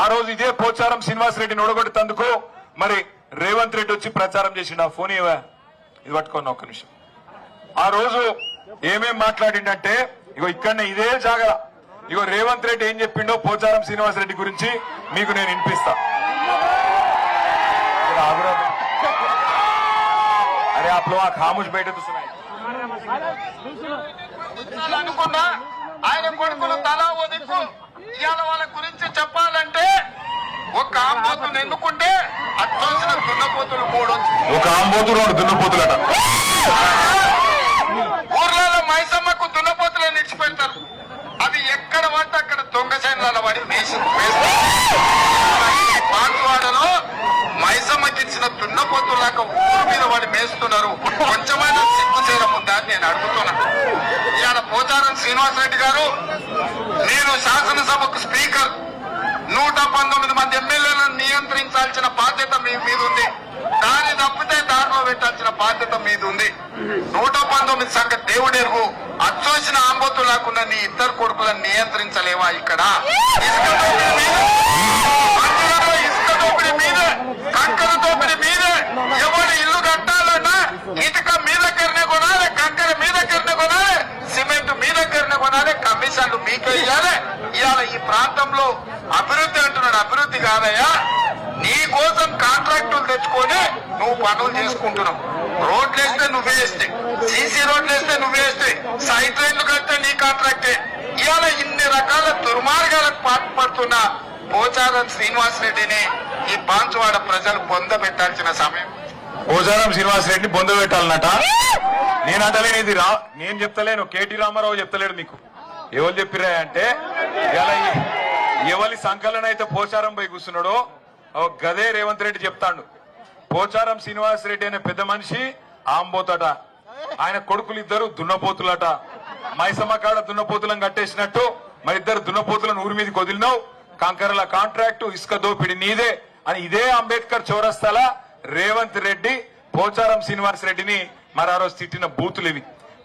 ఆ రోజు ఇదే పోచారం శ్రీనివాస్ రెడ్డిని ఓడగొట్టేందుకు మరి రేవంత్ రెడ్డి వచ్చి ప్రచారం చేసిండు. ఆ ఫోన్ ఇది పట్టుకున్న ఒక్క నిమిషం. ఆ రోజు ఏమేం మాట్లాడిండంటే ఇగో ఇక్కడనే ఇదే జాగా ఇగో రేవంత్ రెడ్డి ఏం చెప్పిండో పోచారం శ్రీనివాస్ రెడ్డి గురించి మీకు నేను వినిపిస్తా. అరే आप लोग खामोश बैठे तो सुनाई. అనుకున్నా ఆయన కొడుకులు తలా ఓ దిక్కు ఇవాళ వాళ్ళ గురించి చెప్పాలంటే ఒక ఆంబోతులు ఎన్నుకుంటే అచ్చోసిన దున్నపోతులు మూడు ఒక ఆంబోతులు రెండు దున్నపోతులట. ఊర్లలో మైసమ్మకు దున్నపోతులను నిడిచిపెడతారు. అవి ఎక్కడ పడితే అక్కడ దొంగ సైన్యాల వాడి పాన్వాడలో మైసమ్మకి ఇచ్చిన దున్నపోతులాక ఊరు మీద వాడి మేస్తున్నారు. కొంచెమైనా సిగ్గుచేరం ఉందా అని నేను అడుగుతున్నా. ఇవాళ పోచారం శ్రీనివాస్ రెడ్డి గారు, నేను శాసనసభకు స్పీకర్, 119 మంది ఎమ్మెల్యేలను నియంత్రించాల్సిన బాధ్యత మీ మీద ఉంది. దాన్ని తప్పితే దారిలో పెట్టాల్సిన బాధ్యత మీద ఉంది. 119 సంఖ్య దేవుడెరుగు అచ్చోసిన ఆంబోతు లేకుండా నీ ఇద్దరు కొడుకులను నియంత్రించలేవా? ఇక్కడ ఇసుక దోపిడీ మీద కంకర దోపిడీ మీద ఎవరు ఇల్లు కట్టాలన్నా ఇటుక మీ దగ్గరనే కొనాలి, కంకర మీ దగ్గరనే కొనాలి, సిమెంట్ మీ దగ్గరనే కొనాలి, కమిషన్లు మీకే ఇవ్వాలి. ఇవాళ ఈ ప్రాంతంలో అభివృద్ధి అంటున్నాడు. అభివృద్ధి కాదయ్యా, నీ కోసం కాంట్రాక్టులు తెచ్చుకొని నువ్వు పనులు చేసుకుంటున్నావు. రోడ్లు వేస్తే నువ్వే వేస్తే, సీసీ రోడ్లు వేస్తే నువ్వే వేస్తే, సైట్ రైన్లు కడితే నీ కాంట్రాక్టే. ఇవాళ ఇన్ని రకాల దుర్మార్గాలకు పాల్పడుతున్న పోచారం శ్రీనివాస్ రెడ్డిని ఈ బాన్సువాడ ప్రజలు పొందబెట్టాల్సిన సమయం. పోచారం శ్రీనివాస్ రెడ్డిని పొందబెట్టాలన్నట. నేను అంటలేను, ఇది నేను చెప్తలేను, కేటీ రామారావు చెప్తలేడు. మీకు ఎవరు చెప్పిరా అంటే ఎవరి సంకలన అయితే పోచారం పోయి కూర్చున్నాడో గదే రేవంత్ రెడ్డి చెప్తాడు. పోచారం శ్రీనివాస్ రెడ్డి అనే పెద్ద మనిషి ఆంబోతట, ఆయన కొడుకులు ఇద్దరు దున్నపోతులట. మైసమ్మ కాడ దున్నపోతులను కట్టేసినట్టు మరి ఇద్దరు దున్నపోతులను ఊరి మీదకి వదిలినావు. కంకరల కాంట్రాక్టు, ఇసుక దోపిడి నీదే అని ఇదే అంబేద్కర్ చౌరస్తాల రేవంత్ రెడ్డి పోచారం శ్రీనివాస్ రెడ్డిని మరి ఆ రోజు తిట్టిన బూతులు ఇవి.